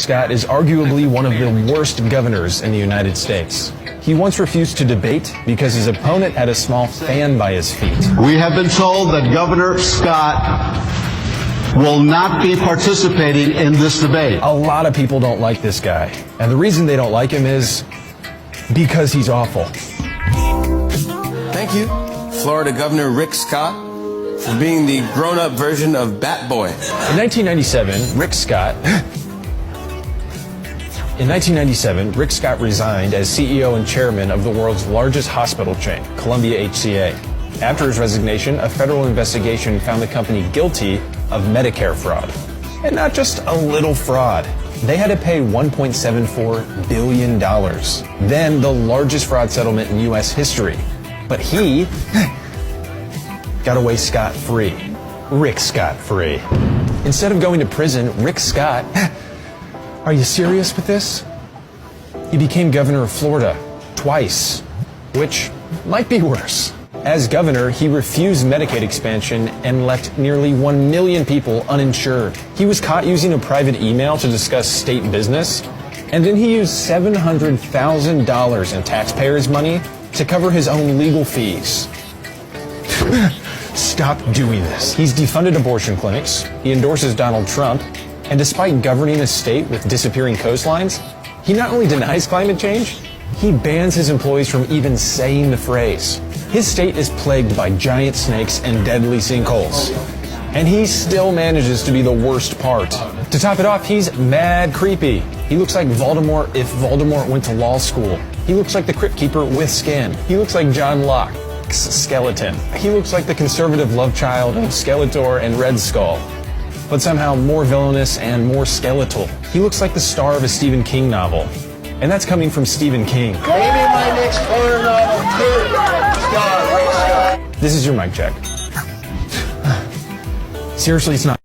Scott is arguably one of the worst governors in the United States. He once refused to debate because his opponent had a small fan by his feet. We have been told that Governor Scott will not be participating in this debate. A lot of people don't like this guy, and the reason they don't like him is because he's awful. Thank you, Florida Governor Rick Scott, for being the grown-up version of Bat Boy. In 1997, Rick Scott resigned as CEO and chairman of the world's largest hospital chain, Columbia HCA. After his resignation, a federal investigation found the company guilty of Medicare fraud. And not just a little fraud. They had to pay $1.74 billion. Then the largest fraud settlement in U.S. history. But he got away scot-free. Rick Scott-free. Instead of going to prison, Rick Scott... Are you serious with this? He became governor of Florida twice, which might be worse. As governor, he refused Medicaid expansion and left nearly 1 million people uninsured. He was caught using a private email to discuss state business, and then he used $700,000 in taxpayers' money to cover his own legal fees. Stop doing this. He's defunded abortion clinics, he endorses Donald Trump, and despite governing a state with disappearing coastlines, he not only denies climate change, he bans his employees from even saying the phrase. His state is plagued by giant snakes and deadly sinkholes. And he still manages to be the worst part. To top it off, he's mad creepy. He looks like Voldemort if Voldemort went to law school. He looks like the Crypt Keeper with skin. He looks like John Locke's skeleton. He looks like the conservative love child of Skeletor and Red Skull, but somehow more villainous and more skeletal. He looks like the star of a Stephen King novel. And that's coming from Stephen King. Maybe my next horror novel, too. This is your mic check. Seriously, it's not.